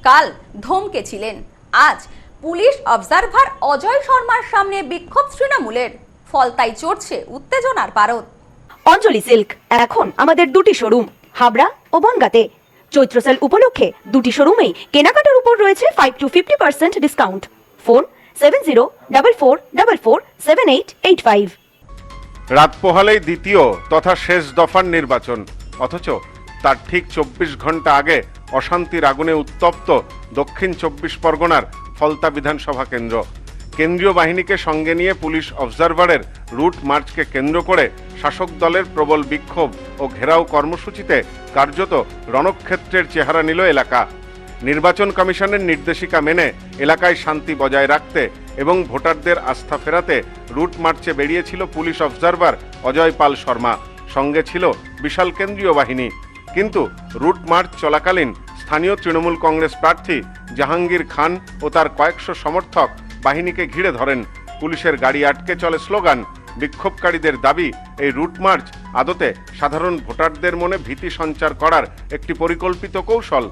কাল ধমকেছিলেন। আজ police observer Ajay শর্মার সামনে বিক্ষোভ তৃণমূলের, ফলতাই চড়ছে উত্তেজনার পারদ। অঞ্জলি সিল্ক এখন আমাদের দুটি শোরুম হাবড়া ও বনগাঁতে। চৈত্র সেল উপলক্ষে দুটি শোরুমেই কেনাকাটার উপর রয়েছে 5 to 50% ডিসকাউন্ট। ফোন 7044447885। রাত পোহালেই দ্বিতীয় তথা শেষ দফার নির্বাচন, অথচ তার ঠিক 24 ঘন্টা আগে অশান্তির আগুনে উত্তপ্ত দক্ষিণ 24 পরগনার ফলতা বিধানসভা কেন্দ্র। কেন্দ্রীয় বাহিনীকে সঙ্গে নিয়ে পুলিশ অবজারভারের রুট মার্চকে কেন্দ্র করে শাসক দলের প্রবল বিক্ষোভ ও ঘেরাও কর্মসূচিতে কার্যত রণক্ষেত্রের চেহারা নিল এলাকা। নির্বাচন কমিশনের নির্দেশিকা মেনে এলাকায় শান্তি বজায় রাখতে এবং ভোটারদের আস্থা ফেরাতে রুট মার্চে বেরিয়েছিল পুলিশ অবজারভার অজয় পাল শর্মা, সঙ্গে ছিল বিশাল কেন্দ্রীয় বাহিনী। কিন্তু রুট মার্চ চলাকালীন স্থানীয় তৃণমূল কংগ্রেস প্রার্থী জাহাঙ্গীর খান ও তার কয়েকশো সমর্থক বাহিনীকে ঘিরে ধরেন। পুলিশের গাড়ি আটকে চলে স্লোগান। বিক্ষোভকারীদের দাবি, এই রুট মার্চ আদতে সাধারণ ভোটারদের মনে ভীতি সঞ্চার করার একটি পরিকল্পিত কৌশল।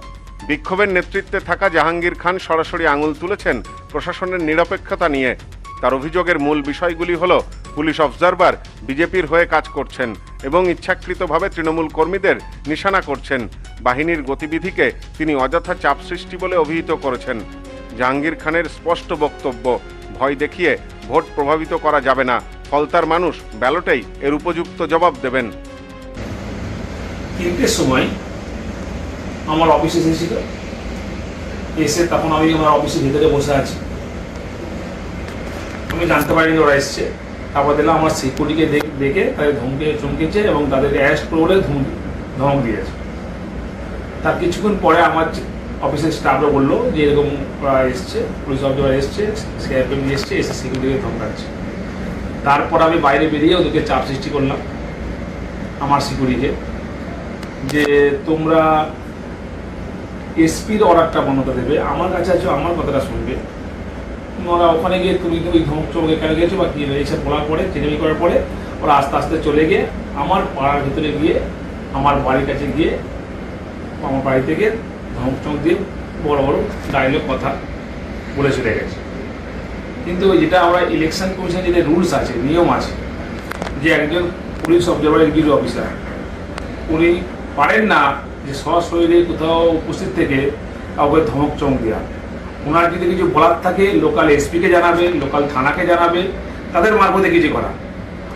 বিক্ষোভের নেতৃত্বে থাকা জাহাঙ্গীর খান সরাসরি আঙুল তুলেছেন প্রশাসনের নিরপেক্ষতা নিয়ে। তার অভিযোগের মূল বিষয়গুলি হল, পুলিশ অবজারভার বিজেপির হয়ে কাজ করছেন এবং ইচ্ছাকৃতভাবে তৃণমূল কর্মীদের নিশানা করছেন। বাহিনীর গতিবিধিকে তিনি অযথা চাপ সৃষ্টি বলে অভিহিত করেছেন। জাহাঙ্গীর খানের স্পষ্ট বক্তব্য, ভয় দেখিয়ে ভোট প্রভাবিত করা যাবে না, ফলতার মানুষ ব্যালটেই এর উপযুক্ত জবাব দেবেন। 3টের সময় আমার অফিসে এসেছিল, এসে তখন আমি আমার অফিসের ভিতরে বসে আছি, আমি জানতে পারিনি ওরা এসছে। তারপর দিলাম আমার সিকিউরিটিকে দেখে তাদের চমকেছে এবং তাদেরকে অ্যারেস্ট করে বলে ধমক দিয়েছে। তার কিছুক্ষণ পরে আমার অফিসের স্টাফরা বললো যে এরকম ওরা এসছে, পুলিশ অফিসার এসছে, সিআরপিএফ এসছে, এসে সিকিউরিটিকে ধমকাচ্ছে। তারপর আমি বাইরে বেরিয়ে ওদেরকে চাপ সৃষ্টি করলাম আমার সিকিউরিটিকে, যে তোমরা এসপির অর্ডারটা বন্ধ দেবে, আমার কাছে আছো, আমার কথাটা শুনবে। ওরা ওখানে গিয়ে তুমি ধমক চমকে কেন গিয়েছো বা কী এইসব বলার পরে, চেনামি করার পরে ওরা আস্তে আস্তে চলে গিয়ে আমার পাড়ার ভিতরে গিয়ে আমার বাড়ির কাছে গিয়ে আমার বাড়ি থেকে ধমক চমক দিয়ে বড় বড় ডায়লগ কথা বলে চলে গেছে। কিন্তু যেটা আমরা ইলেকশন কমিশনের যেটা রুলস আছে, নিয়ম আছে, যে একজন পুলিশ অবজারভার এক্সিকিউটিভ অফিসার উনি পারেন না যে সশরীরে কোথাও উপস্থিত থেকে কাউকে ধমক চমক দেওয়া। ওনার যদি কিছু বলার থাকে লোকাল এসপিকে জানাবে, লোকাল থানাকে জানাবে, তাদের মারফতে কিছু করা।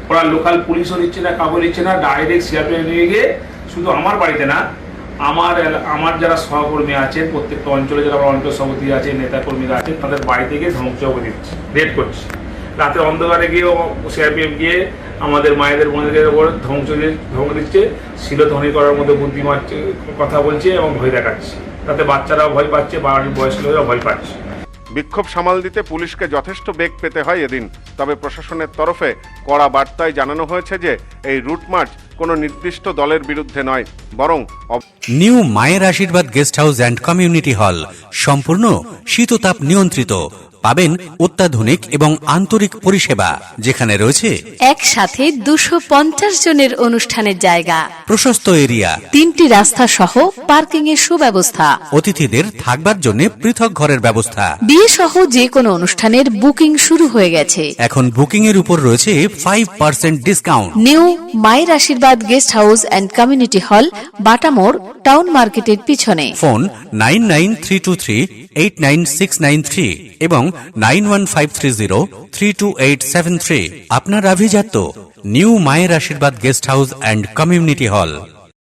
ওরা লোকাল পুলিশও নিচ্ছে না, কাউকে নিচ্ছে না, ডাইরেক্ট সিআরপিএফ নিয়ে গিয়ে শুধু আমার বাড়িতে না, আমার যারা সহকর্মী আছে প্রত্যেকটা অঞ্চলে যারা অঞ্চল সভাপতি আছে, নেতাকর্মীরা আছে, তাদের বাড়িতে গিয়ে ধমক চমক দিচ্ছে, রেড করছে। রাতের অন্ধকারে গিয়েও সিআরপিএফ গিয়ে আমাদের মায়েদের বোনদের ওপর ধমক দিচ্ছে, শিলধ্বনি করার মধ্যে বুদ্ধি মারছে, কথা বলছে এবং ভয় দেখাচ্ছে। তাতে বাচ্চারাও ভয় পাচ্ছে, বাড়ির বয়স্ক লোকেরা ভয় পাচ্ছে। বিক্ষোভ সামাল দিতে পুলিশকে যথেষ্ট বেগ পেতে হয় এদিন। তবে প্রশাসনের তরফে কড়া বার্তায় জানানো হয়েছে যে এই রুট মার্চ কোনো নির্দিষ্ট দলের বিরুদ্ধে নয়, বরং নিউ মায়ের আশীর্বাদ guest house and community hall সম্পূর্ণ শীততাপ নিয়ন্ত্রিত। পাবেন অত্যাধুনিক এবং আন্তরিক পরিষেবা, যেখানে রয়েছে একসাথে 250 জনের অনুষ্ঠানের জায়গা, প্রশস্ত এরিয়া, 3টি রাস্তা সহ পার্কিং এর সুব্যবস্থা, অতিথিদের থাকবার জন্য পৃথক ঘরের ব্যবস্থা। বিয়ে সহ যে কোনো অনুষ্ঠানের বুকিং শুরু হয়ে গেছে। এখন বুকিং এর উপর রয়েছে 5% ডিসকাউন্ট। নিউ মায়ের আশীর্বাদ guest house and community hall, বাটামোড়, town মার্কেটের পিছনে। ফোন 9932389693 এবং 9153032873। আপনার আভিজাত্য নিউ মায়ের আশীর্বাদ guest house and community hall.